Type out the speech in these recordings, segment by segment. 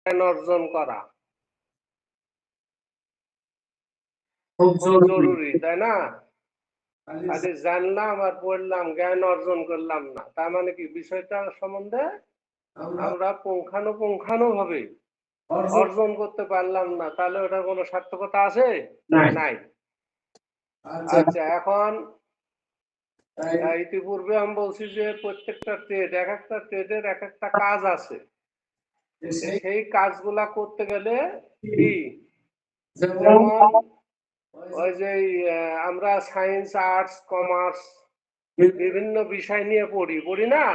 জ্ঞান অর্জন করা খুব জরুরি, তাই না? খালি জানলাম আর পড়লাম, জ্ঞান অর্জন করলাম না, তার মানে কি বিষয়টা সম্বন্ধে আমরা পুঙ্খানুপুঙ্খানুভাবে অর্জন করতে পারলাম না, তাহলে ওটার কোনো সার্থকতা আছে? নাই। আচ্ছা, এখন ইতিপূর্বে আমি বলছি যে প্রত্যেকটা ট্রেড, এক একটা ট্রেডের এক একটা কাজ আছে। সেই কাজগুলা করতে গেলে কি, যেমন ওই যে আমরা সায়েন্স, আর্টস, কমার্স বিভিন্ন বিষয় নিয়ে পড়ি না?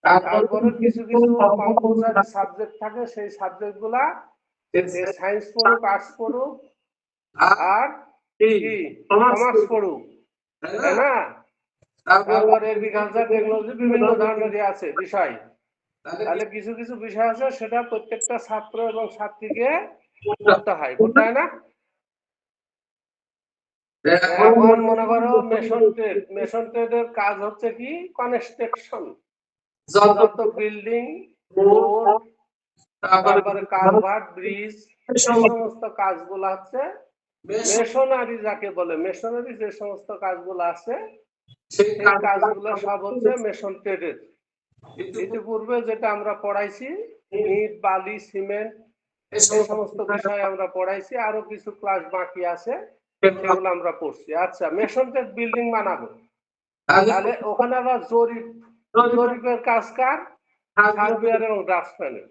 তারপরে কিছু কিছু কম্পালসারি সাবজেক্ট থাকে, সেই সাবজেক্ট গুলা সায়েন্স পড়ুক, আর্টস পড়ুক আর কি কমার্স পড়ুক, তাই না? তারপর এগ্রিকালচার, টেকনোলজি, বিভিন্ন ধরনের আছে বিষয়। তাহলে কিছু কিছু বিষয় আছে, সেটা প্রত্যেকটা ছাত্র এবং ছাত্রীকে পড়তে হয়, পড়তে হয় না? এখন মনে করো মেশন ট্রেডের কাজ হচ্ছে কি, কনস্ট্রাকশন, যত বিল্ডিং, রোড, তারপরে কালভার্ট, ব্রিজ, এই সমস্ত কাজগুলো হচ্ছে মেশনারি, যাকে বলে মেশনারি, যে সমস্ত কাজগুলো আছে সেই কাজগুলো সব হচ্ছে মেশন ট্রেডের। ইতিপূর্বে যেটা আমরা পড়াইছি, ইট, বালি, সিমেন্ট, এই সমস্ত বিষয় আমরা পড়াইছি, আরো কিছু ক্লাস বাকি আছে, সেগুলো আমরা পড়ছি। আচ্ছা, মেশন ট্রেড বিল্ডিং বানাবো, তাহলে ওখানে আবার জরিপের কাজ কার? সার্ভেয়ার এবং ড্রাফটসম্যানের।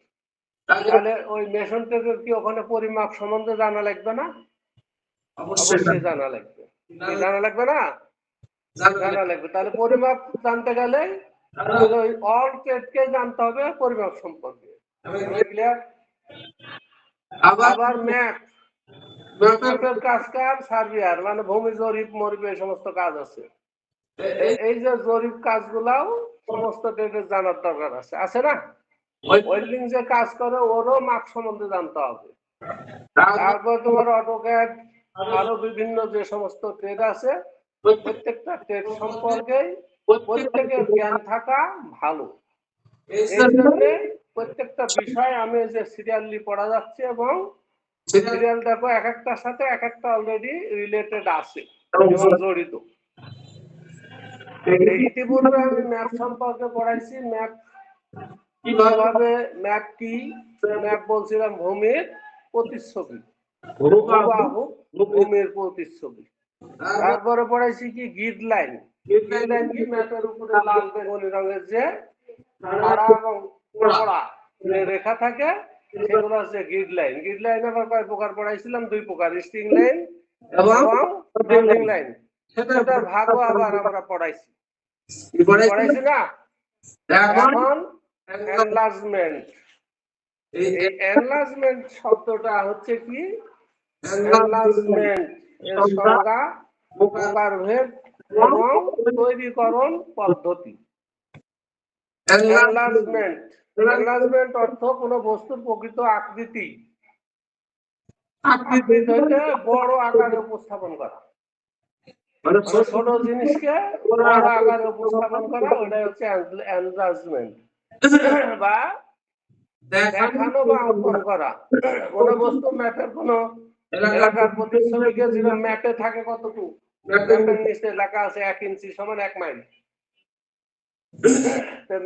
তাহলে ওই মেশন ট্রেডের কি ওখানে পরিমাপ সম্বন্ধে জানা লাগবে না? অবশ্যই জানা লাগবে। কি জানা লাগবে না? জানা লাগবে। তাহলে পরিমাপ জানতে গেলে ওই অল ট্রেডকে জানতে হবে পরিমাপ সম্পর্কে। ক্লিয়ার? আবার ম্যাপের কাজ কার? সার্ভেয়ার, মানে ভূমি জরিপ, মরিপ, এই সমস্ত কাজ আছে। এই যে জরিপ কাজগুলাও সমস্ত ট্রেডের জানার দরকার আছে না? ওয়েল্ডিং যে কাজ করে ওরও মাপ সম্বন্ধে জানতে হবে। তারপর তোমার অটোক্যাড, আরো বিভিন্ন যে সমস্ত ট্রেড আছে, প্রত্যেকটা ট্রেড সম্পর্কে প্রত্যেকের জ্ঞান থাকা ভালো। এই জন্য প্রত্যেকটা বিষয় আমি যে সিরিয়ালি পড়া যাচ্ছে, এবং সিরিয়াল দেখো এক একটার সাথে এক একটা অলরেডি রিলেটেড আছে এবং জড়িত। ইতিপূর্বে আমি ম্যাপ সম্পর্কে পড়াইছি। ম্যাপ কিভাবে, ম্যাপ কি? ম্যাপ বলছিলাম ভূমির প্রতিচ্ছবি, হুবহু ভূমির প্রতিচ্ছবি। তারপরে পড়াইছি কি গিডলাইন। গিডলাইন কি? ম্যাপের উপরে লাল বেগুনি রঙের যে খাড়া এবং চড়া যে রেখা থাকে, সেগুলো হচ্ছে গিডলাইন। গিডলাইন আবার কয় প্রকার পড়াইছিলাম? 2 প্রকার, স্ট্রিং লাইন এবং ড্রপিং লাইন। সেটার ভাগও আবার আমরা পড়াইছি না? এখন এনলার্জমেন্ট। এই এনলার্জমেন্ট শব্দটা হচ্ছে কি? এনলার্জমেন্ট এর সংজ্ঞা, প্রকারভেদ এবং তৈরিকরণ পদ্ধতি। এনলার্জমেন্ট অর্থ কোন বস্তুর প্রকৃত আকৃতি হইতে বড় আকারে উপস্থাপন করা, মানে ছোট জিনিসকে বড় আকারে উপস্থাপন করা, ওটাই হচ্ছে এনলার্জমেন্ট। বা দেখানো বা অঙ্কন করা। কোন বস্তু ম্যাপের কোন এলাকার প্রতিচ্ছবিকে, যেটা ম্যাপে থাকে কতটুকু, ম্যাপের নিচে লেখা আছে 1 ইঞ্চি সমান 1 মাইল।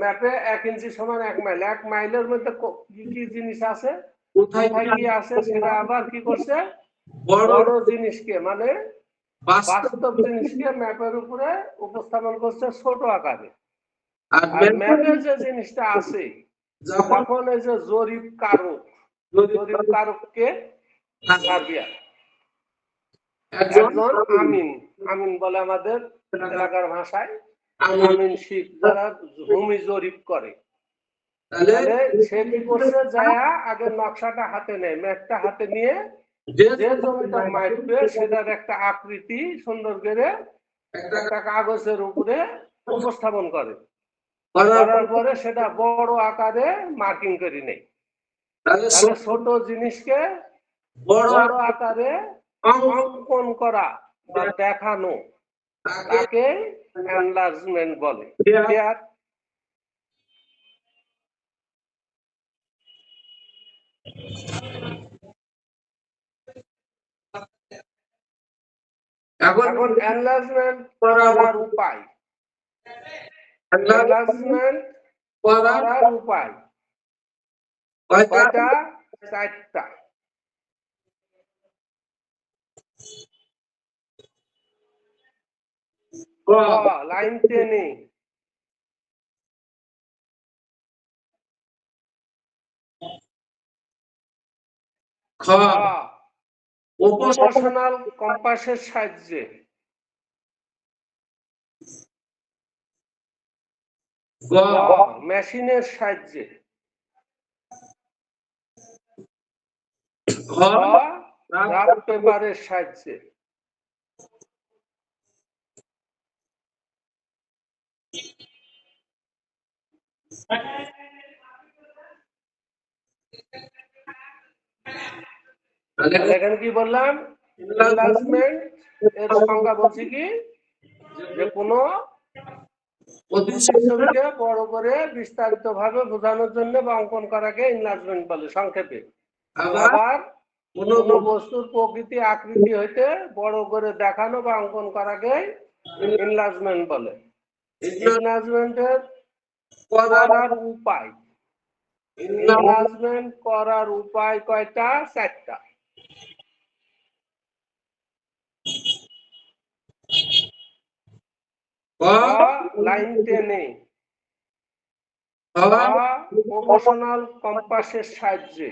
ম্যাপে 1 ইঞ্চি সমান 1 মাইল। 1 মাইলের মধ্যে কি কি জিনিস আছে, কোথায় কি আছে, সেটা আবার কি করছে? বড় জিনিসকে, মানে বাস্তব জিনিসকে ম্যাপের উপরে উপস্থাপন করছে ছোট আকারে। আর ম্যাপে যে জিনিসটা আছে, যখন এই যে জরিপ কারককে সার্ভেয়ার, একজন আমিন বলে আমাদের এলাকার ভাষায়, আমিনশিপ, যারা ভূমি জরিপ করে। তাহলে সে কি করছে? যায়া আগে নকশাটা হাতে নেয়, ম্যাপটা হাতে নিয়ে যে জমিটা মাপবে সেটার একটা আকৃতি সুন্দর করে একটা কাগজের উপরে উপস্থাপন করে। করার পরে সেটা বড় আকারে মার্কিং করে নেয়। তাহলে ছোট জিনিসকে বড় আকারে অঙ্কন করা বা দেখানো, তাকে এনলার্জমেন্ট বলে। ক্লিয়ার? এখন এনলার্জমেন্ট করার উপায়, এনলার্জমেন্ট করার উপায় কয়টা? 4টা। ক লাইন টেনে, খ প্রপোর্শনাল কম্পাসের সাহায্যে, গ মেশিনের সাহায্যে, ঘ রাফ পেপারের সাহায্যে। এখানে কি বললাম? এনলার্জমেন্ট এর সংজ্ঞা বলছি কি, যে কোনো প্রতিচ্ছবিকে বড় করে বিস্তারিত ভাবে বোঝানোর জন্য বা অঙ্কন করাকে এনলার্জমেন্ট বলে সংক্ষেপে। আবার কোন বস্তুর প্রকৃতি আকৃতি হইতে বড় করে দেখানো বা অঙ্কন করাকে এনলার্জমেন্ট বলে। এনলার্জমেন্টের করার উপায়, এনলার্জমেন্ট করার উপায় কয়টা? 4টা। ক লাইন টেনে, খ প্রপোর্শনাল কম্পাসের সাহায্যে,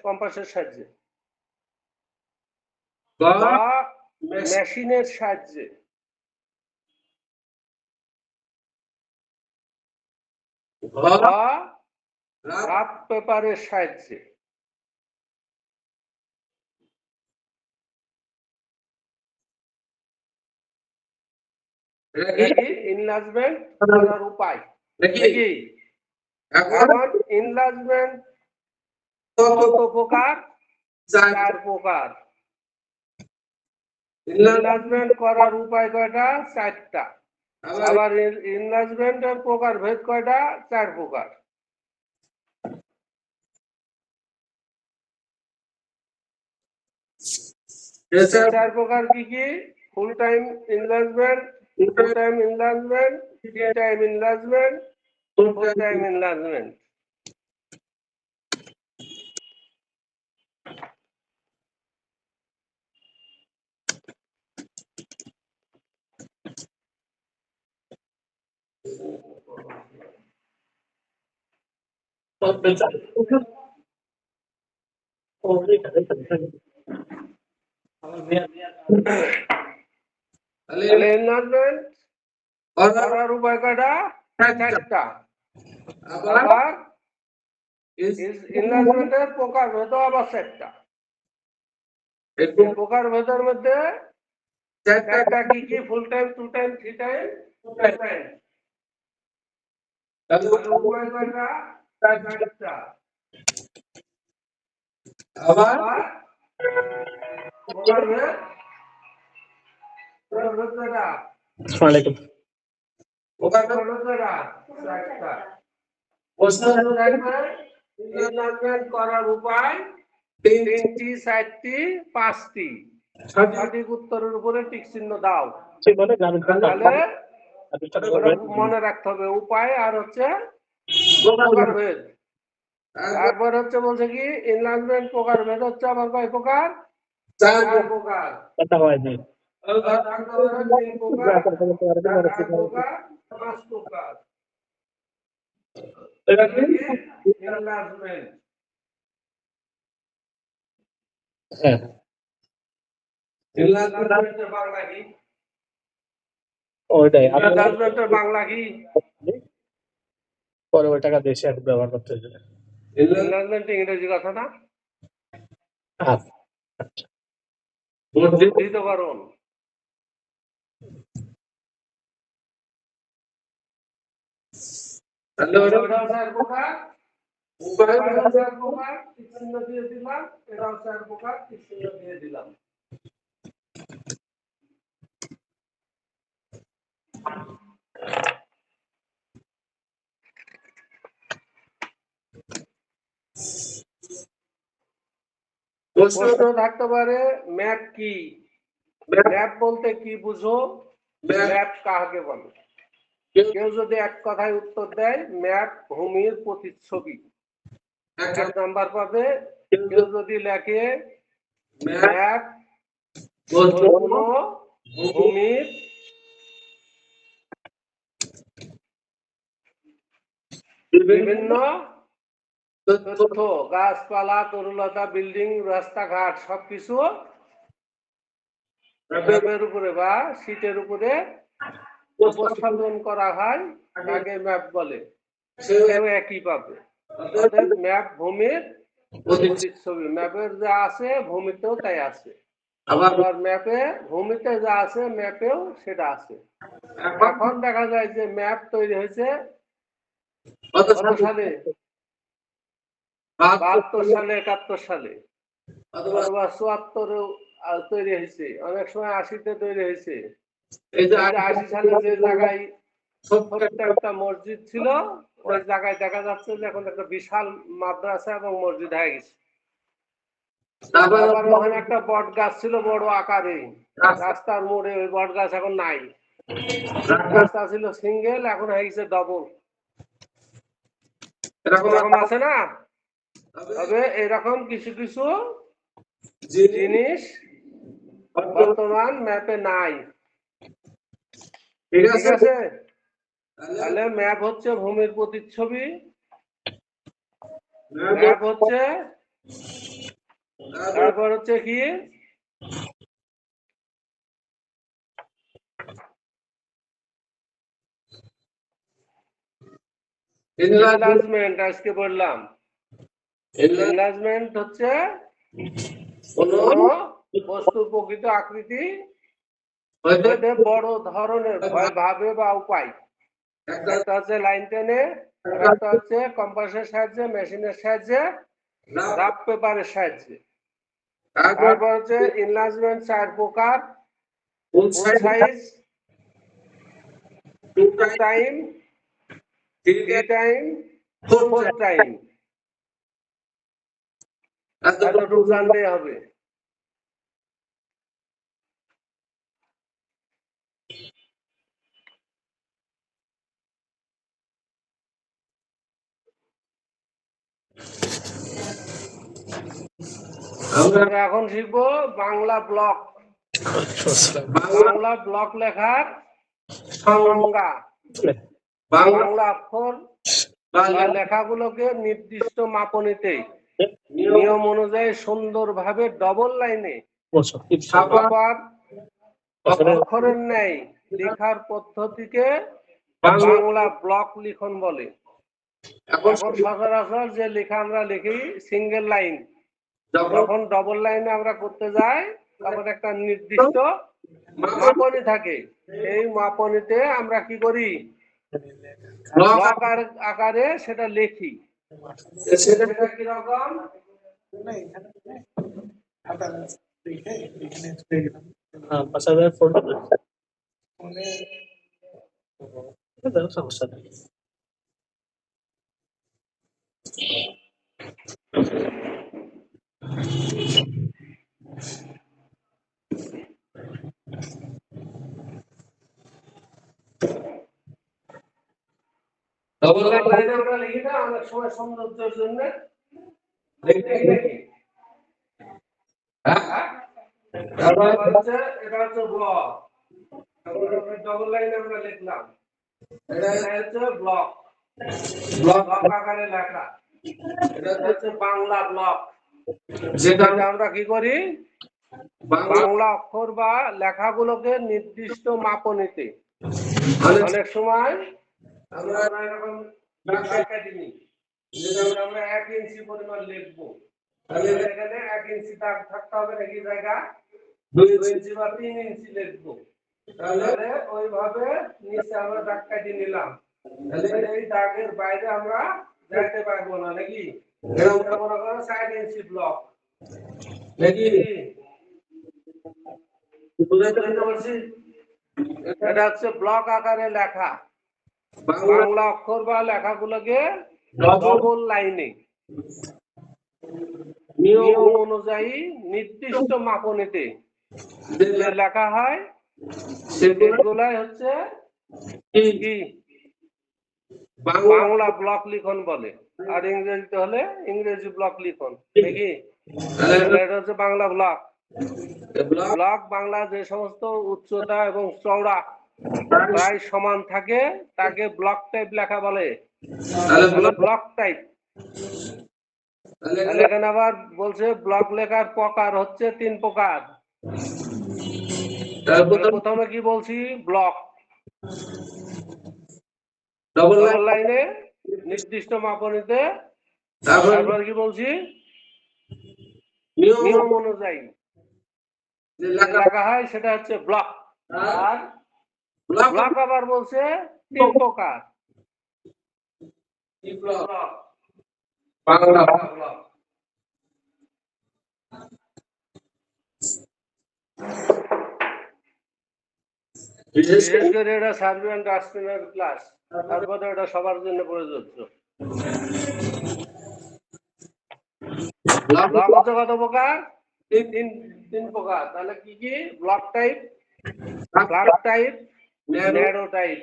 কম্পাসের সাহায্যে, গ মেশিনের সাহায্যে, ঘ রাফ পেপারের সাহায্যে। নাকি এনলার্জমেন্ট করার উপায় নাকি? এখন এনলার্জমেন্ট কত প্রকার? 4 প্রকার। এনলার্জমেন্ট করার উপায় কয়টা? 4টা। আবার এনলার্জমেন্টের প্রকার ভেদ কয়টা? 4 প্রকার। 4 প্রকার কি কি? Full time enlargement, full time enlargement, free time enlargement, full time enlargement. Enlargement করার উপায় কয়টা? 4টা। আবার এনলার্জমেন্টের প্রকার ভেদ আবার 4টা। প্রকার ভেদের মধ্যে 4টা কি কি? Full time, to time, three time, full time. উপায় কয়টা? 4টা। আবার প্রকার ভেদ, প্রকার ভেদ কয়টা? আসসালামু আলাইকুম। প্রকার ভেদ কয়টা? 4টা। প্রশ্ন থাকবে এনলার্জমেন্ট করার উপায় 3টি, 4টি, 5টি। সঠিক উত্তরের উপরে টিক চিহ্ন দাও। তাহলে মনে রাখতে হবে উপায় আর হচ্ছে প্রকারভেদ। তারপর হচ্ছে বলছে কি এনলার্জমেন্ট প্রকারভেদ হচ্ছে আবার কয় প্রকার? 4 প্রকার। 3 প্রকার, 4 প্রকার, 5 প্রকার। এনলার্জমেন্ট। এনলার্জমেন্টের বাংলা কি? ওইটাই এনলার্জমেন্টের বাংলা কি? পরে ওই টাকা দেশে আর ব্যবহার করতে হবে। এনলার্জমেন্ট ইংরেজি কথা না? আচ্ছা, বর্ধিতকরণ। তাহলে ওটাও 4 প্রকার, উপায়ও 4 প্রকার, টিক চিহ্ন দিয়ে দিলাম। এটাও 4 প্রকার, টিক চিহ্ন দিয়ে দিলাম। প্রশ্ন থাকতে পারে ম্যাপ কি, ম্যাপ বলতে কি বুঝো, ম্যাপ কাকে বলে? কেউ যদি এক কথায় উত্তর দেয় ম্যাপ ভূমির প্রতিচ্ছবি, 1 নাম্বার পাবে। কেউ যদি লেখে ম্যাপ কোনো ভূমির বিভিন্ন তথ্য, গাছপালা, তরুলতা, বিল্ডিং, রাস্তাঘাট সবকিছু ম্যাপের উপরে বা শীটের উপরে উপস্থাপন করা হয়, তাকে ম্যাপ বলে। সেও একই পাবে। অর্থাৎ ম্যাপ ভূমির প্রতিচ্ছবি, ম্যাপের যা আছে ভূমিতেও তাই আছে, আবার ম্যাপে ভূমিতে যা আছে ম্যাপেও সেটা আছে। এখন দেখা যায় যে ম্যাপ তৈরি হয়েছে কত সালে? 72 সালে, 71 সালে, অথবা 74-এও তৈরি হয়েছে, অনেক সময় 80-তে তৈরি হয়েছে। এই যে 80 সালে যে জায়গায় ছোট্ট একটা মসজিদ ছিল, ওই জায়গায় দেখা যাচ্ছে যে এখন একটা বিশাল মাদ্রাসা এবং মসজিদ হয়ে গেছে। তারপরে ওখানে একটা বট গাছ ছিল বড় আকারে, রাস্তার মোড়ে ওই বট গাছ এখন নাই। রাস্তা ছিল সিঙ্গেল, এখন হয়ে গেছে ডবল। এরকম আছে না? তবে এরকম কিছু কিছু জিনিস বর্তমান ম্যাপে নাই। ঠিক আছে? তাহলে ম্যাপ হচ্ছে ভূমির প্রতিচ্ছবি, ম্যাপ হচ্ছে, তারপর হচ্ছে কি এনলার্জমেন্ট। আজকে বললাম এনলার্জমেন্ট হচ্ছে কোন বস্তুর প্রকৃত আকৃতি হইতে বড় ধরনের ভাবে বা উপায়। একটা হচ্ছে লাইন টেনে, একটা হচ্ছে কম্পাসের সাহায্যে, মেশিনের সাহায্যে, রাফ পেপারের সাহায্যে। তারপর হচ্ছে এনলার্জমেন্ট 4 প্রকার: ফুল সাইজ, 2 টাইম, 3 টাইম, 4 টাইম। এতটুকু জানলেই হবে। আমরা এখন শিখবো বাংলা ব্লক। বাংলা ব্লক লেখার সংজ্ঞা। বাংলা অক্ষর বা লেখাগুলোকে নির্দিষ্ট মাপনীতে নিয়ম অনুযায়ী সুন্দরভাবে ডবল লাইনে ছাপাবার অক্ষরের ন্যায় লেখার পদ্ধতিকে বাংলা ব্লক লিখন বলে। এখন সচরাচর যে লেখা আমরা লিখি সিঙ্গেল লাইন, যখন ডবল লাইনে আমরা করতে যাই তখন একটা নির্দিষ্ট মাপনী থাকে। এই মাপনীতে আমরা কি করি, ব্লক আকারে সেটা লিখি। সেটা কিরকম? সমস্যা নেই। ডবল লাইনে আমরা লিখি না, অনেক সময় সৌন্দর্যের জন্য লিখি নাকি? হ্যাঁ, এটা হচ্ছে ব্লক। ডবল লাইনে আমরা লিখলাম, এটা হচ্ছে ব্লক, ব্লক আকারে লেখা। এটা হচ্ছে বাংলা ব্লক, যেটা আমরা কি করি, বাংলা অক্ষর বা লেখাগুলোকে নির্দিষ্ট মাপনীতে, অনেক সময় আমরা এরকম দাগ কেটে নিই, যেটা আমরা 1 ইঞ্চি পরিমাণ লিখবো, তাহলে এখানে 1 ইঞ্চি দাগ থাকতে হবে নাকি, জায়গা 2 ইঞ্চি বা 3 ইঞ্চি লিখবো। তাহলে ওইভাবে নিচে আমরা দাগ কেটে নিলাম, তাহলে এই দাগের বাইরে আমরা যাইতে পারবো না নাকি? এটা মনে করো 4 ইঞ্চি ব্লক নাকি? বুঝতে পারছি? এটা হচ্ছে ব্লক আকারে লেখা। বাংলা অক্ষর বা লেখাগুলোকে ডবল লাইনে নিয়ম অনুযায়ী নির্দিষ্ট মাপনীতে যে লেখা হয় সেগুলাই হচ্ছে কি বাংলা ব্লক লিখন বলে, আর ইংরেজিতে হলে ইংরেজি ব্লক লিখন, নাকি? এটা হচ্ছে বাংলা ব্লক। ব্লক বাংলা যে সমস্ত উচ্চতা এবং চওড়া প্রায় সমান থাকে তাকে ব্লক টাইপ লেখা বলে। Block type. এখানে আবার বলছে ব্লক লেখার প্রকার হচ্ছে 3 প্রকার। প্রথমে কি বলছি? ব্লক। ডবল লাইনে নির্দিষ্ট মাপনীতে। তারপর কি বলছি? নিয়ম অনুযায়ী যে লেখা হয় সেটা হচ্ছে ব্লক। আর ব্লক আবার বলছে 3 প্রকার। বাংলা ব্লক। বিশেষ করে এটা সার্বিয়ান ডাস্টবিনের ক্লাস, তারপরে এটা সবার জন্য প্রযোজ্য। ব্লক হচ্ছে কত প্রকার? 3 প্রকার। তাহলে কি কি? Block type, flat type, narrow type.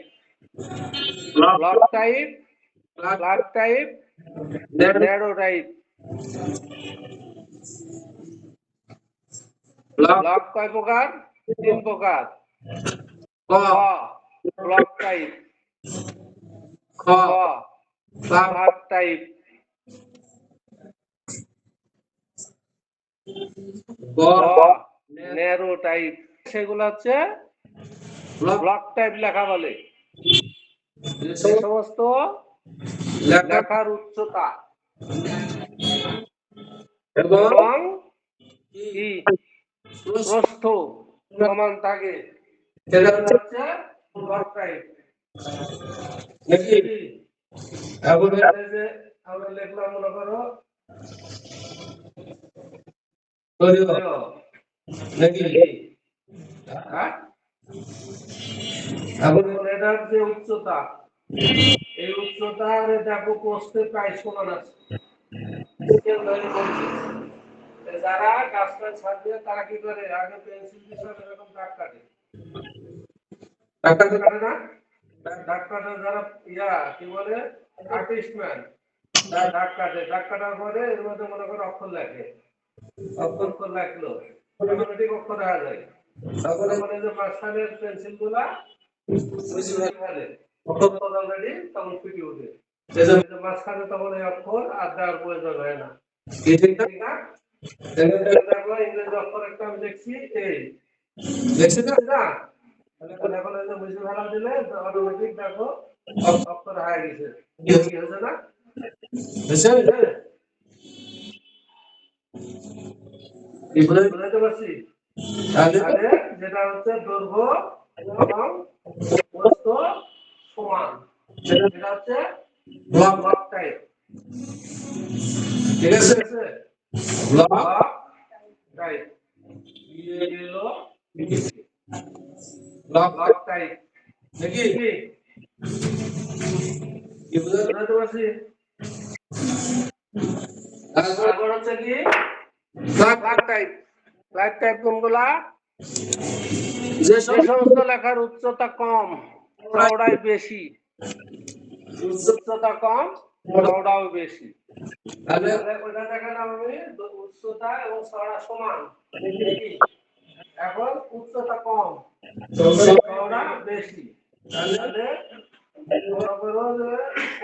Block type, flat type, narrow type. Block কয় প্রকার? 3 প্রকার। ক ব্লক টাইপ, খ ফ্ল্যাট টাইপ, গ ন্যারো টাইপ। সেগুলো হচ্ছে ব্লক টাইপ লেখা বলে। যে সমস্ত লেখার উচ্চতা এবং কি প্রস্থ সমান থাকে সেটা হচ্ছে ব্লক টাইপ। আমরা লিখলাম, মনে করো নাকি? এটার যে উচ্চতা, এই উচ্চতা দেখো প্রস্থে প্রায় সমান আছে। যারা গাছটা ছাড়বে তারা কি করে? আগে পেন্সিল দিয়ে এরকম দাগ কাটে। দাগ কাটে না? দাগ কাটে যারা কি বলে আর্টিস্ট ম্যান, দাগ কাটে। দাগ কাটার পরে এর মধ্যে মনে করো অক্ষর লেখে। অক্ষর লেখলো, অটোমেটিক অক্ষর দেখা যায়। তারপরে মানে যে মাঝখানের পেন্সিল গুলা ফেলে অক্ষর অলরেডি তখন ফুটে ওঠে। মাঝখানে তখন এই অক্ষর আর দেওয়ার প্রয়োজন হয় না। ঠিক না? দেখো ইংরেজি অক্ষর একটা আমি লিখছি, এই লিখছি না? তাহলে এখন এই যে বুঝে ফেলা দিলে অটোমেটিক দেখো অক্ষর হয়ে গেছে। কি হয়েছে না? বুঝতে পারছি? তাহলে যেটা হচ্ছে দৈর্ঘ্য এবং প্রস্থ সমান, সেটা হচ্ছে ব্লক টাইপ। ঠিক আছে? ব্লক টাইপ ব্লক টাইপ নাকি? কি বুঝতে পারছি? তারপর হচ্ছে কি ফ্ল্যাট টাইপ। ফ্ল্যাট টাইপ কোনগুলা? যে সমস্ত লেখার উচ্চতা কম, চওড়াই বেশি। উচ্চতা কম, চওড়াও বেশি। তাহলে ওটা দেখালাম আমি, উচ্চতা এবং চওড়া সমান। এখন উচ্চতা কম, চওড়া বেশি। তাহলে মনে করো যে ক।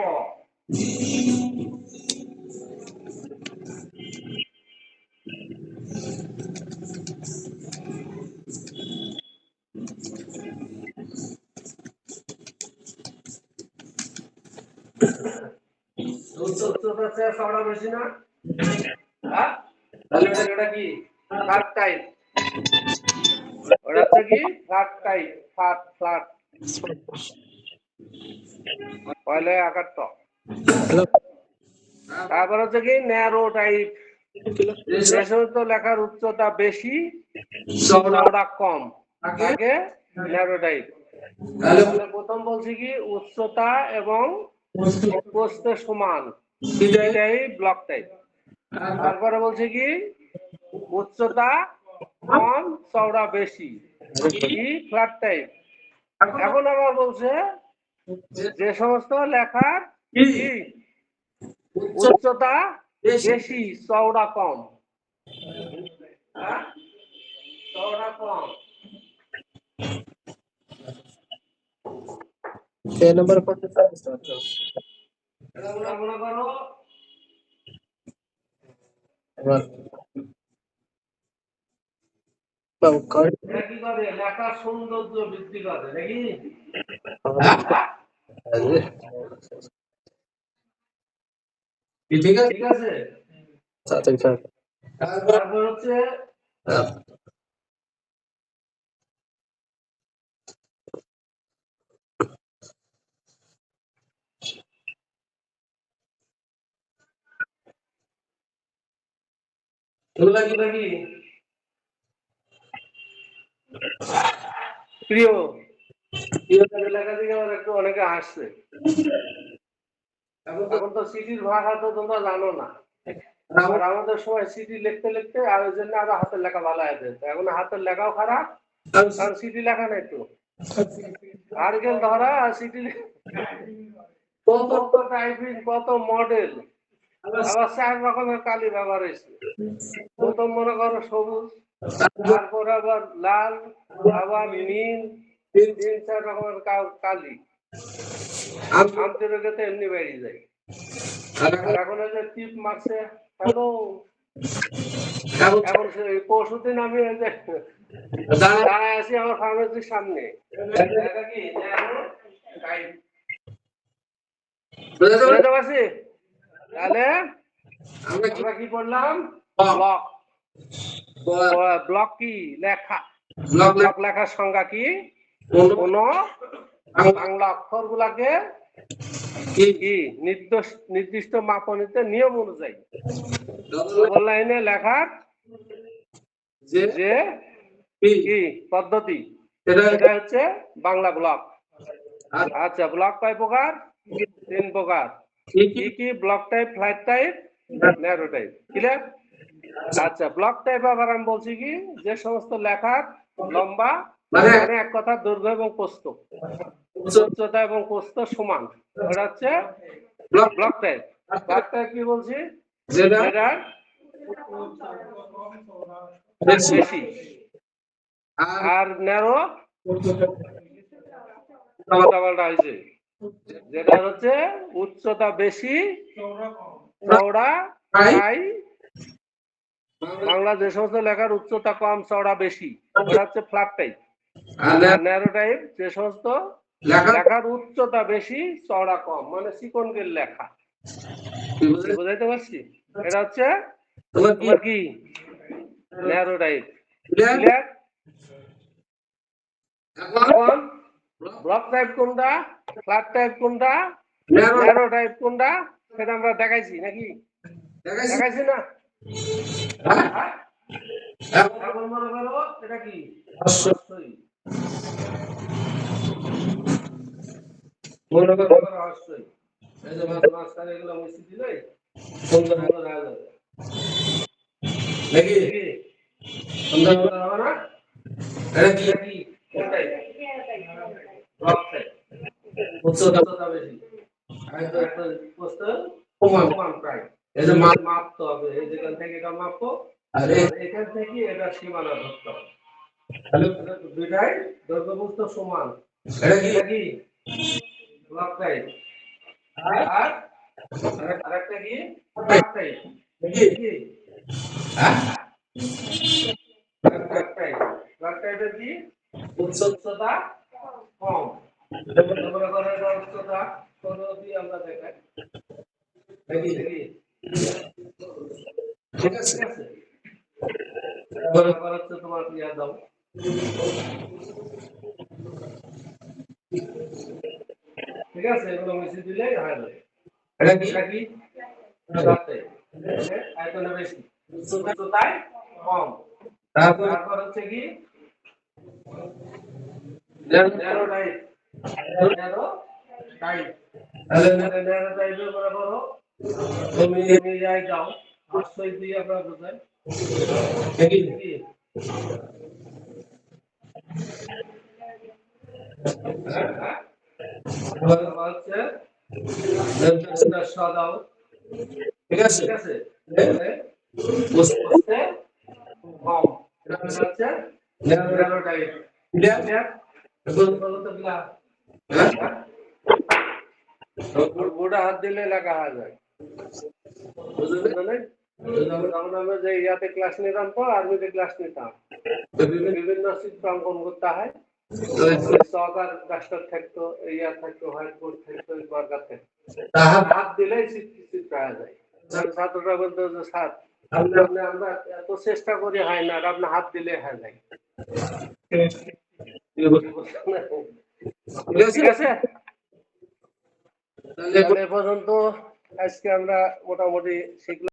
উচ্চতা চেয়ে চওড়া বেশি না? হ্যাঁ? তাহলে এটা কি ফ্ল্যাট টাইপ? ওটা হচ্ছে কি ফ্ল্যাট টাইপ। ফ্ল্যাট পয়লে আকার তো। তারপর হচ্ছে কি ন্যারো টাইপ। যে সমস্ত লেখার উচ্চতা বেশি, চওড়া কম, তাকে ন্যারো টাইপ। তাহলে প্রথম বলছি কি উচ্চতা এবং প্রস্থ সমান, এটাই ব্লক টাইপ। তারপরে বলছে কি উচ্চতা কম চওড়া বেশি, কি ফ্ল্যাট টাইপ। এখন আবার বলছে যে সমস্ত লেখার কি উচ্চতা বেশি চওড়া কম, চওড়া কম। নম্বর মনে করো কি করে লেখার সৌন্দর্য বৃদ্ধি করে নাকি? ঠিক আছে। তারপর হচ্ছে কি প্রিয় লেখা থেকে আমার একটু অনেকে হাসছে। এখন তো সিটির ভাষা তো তোমরা জানো না, আর আমাদের সময় সিটি লিখতে লিখতে আর ওই জন্য আরো হাতের লেখা ভালো হয়ে যেত। এখন হাতের লেখাও খারাপ, কারণ সিটি লেখা নাই তো। আর্গেল ধরা আর সিটি কত টাইপিং কত মডেল, আবার 4 রকমের কালি ব্যবহার হয়েছে। প্রথম মনে করো সবুজ, তারপর আবার লাল, আবার নীল, 3-4 রকমের কালি আন্তরিকতে এমনি বেরিয়ে যায়। আর এখন যে টিপ মারছে হ্যালো, এখন পরশুদিন আমি দাঁড়ায় আছি আমার ফার্মেসির সামনে, বুঝতে পারছি। তাহলে আমরা কি পড়লাম? ব্লক। ব্লক কি লেখা, ব্লক লেখার সংজ্ঞা কি? কোন বাংলা অক্ষর গুলাকে কি নির্দিষ্ট মাপনীতে নিয়ম অনুযায়ী ডবল লাইনে লেখার যে কি পদ্ধতি, এটা হচ্ছে বাংলা ব্লক। আচ্ছা, ব্লক কয় প্রকার? 3 প্রকার। কি কি? Block type, flat type, narrow type. Clear? আচ্ছা, ব্লক টাইপ আবার আমি বলছি কি যে সমস্ত লেখার লম্বা মানে এক কথা দৈর্ঘ্য এবং প্রস্থ, উচ্চতা এবং প্রস্থ সমান, ওটা হচ্ছে ব্লক টাইপ। ফ্ল্যাট টাইপ কি বলছি? যেটা বেশি। আর ন্যারো পাল্টা হয়েছে, যেটা হচ্ছে উচ্চতা বেশি চওড়া তাই বাংলা যে সমস্ত লেখার উচ্চতা কম চওড়া বেশি, ওটা হচ্ছে ফ্ল্যাট টাইপ। আর ন্যারো টাইপ যে সমস্ত লেখার উচ্চতা বেশি চওড়া কম, মানে চিকনগের লেখা। বুঝাইতে পারছি? এটা হচ্ছে তোমার কি ন্যারো টাইপ। ক্লিয়ার? এখন ব্লক টাইপ কোনটা, ফ্ল্যাট টাইপ কোনটা, ন্যারো টাইপ কোনটা, সেটা আমরা দেখাইছি নাকি? দেখাইছি না? এখন মনে করো এটা কি উচ্চতা বেশি, মাপতে হবে, এই যেখান থেকে এটা মাপবো, আর এখান থেকে এটা সীমানা ধরতে হবে। দুইটাই দৈর্ঘ্য প্রস্থ সমান, এটা কি ব্লক টাইপ। আর আরেকটা কি ফ্ল্যাট টাইপ। কি ফ্ল্যাট টাইপ? ফ্ল্যাট টাইপের কি উচ্চতা কম, মনে করো এটা উচ্চতা 15 দিয়ে আমরা দেখাই নাকি? ঠিক আছে। এবার হচ্ছে তোমার ইয়া দাও, ঠিক আছে, এগুলো মিশিয়ে দিলেই হয়ে যাবে। এটা কি আয়তনে বেশি উচ্চতায় কম। তারপর হচ্ছে কি ন্যারো টাইপ। ন্যারো টাইপ, তাহলে ন্যারো টাইপের মনে করো তুমি যাই যাও আশ্রয় দিয়ে আমরা বোঝাই দেখি কি হ্যাঁ হচ্ছে সদাও ঠিক আছে ঠিক আছে বুঝতে বুঝতে কম এটা হচ্ছে ন্যারোটাইপ ক্লিয়ার বলতো গলা হ্যাঁ গোড়া হাত দিলে লেখা যায় বুঝলেন যেমন আমরা যে ইয়াতে ক্লাস নিতাম তো আর্মিতে ক্লাস নিতাম বিভিন্ন চিত্র অঙ্কন করতে হয় সহকার ডাস্টার থাকতো ইয়া থাকতো হোয়াইট বোর্ড থাকতো মার্কার থাকতো হাত দিলেই চিত্র হয়ে যায় ছাত্ররা বলতো যে স্যার আমরা এত চেষ্টা করি হয় না আর আপনার হাত দিলে হয়ে যায় ঠিক আছে তাহলে এ পর্যন্ত আজকে আমরা মোটামুটি শিখলাম।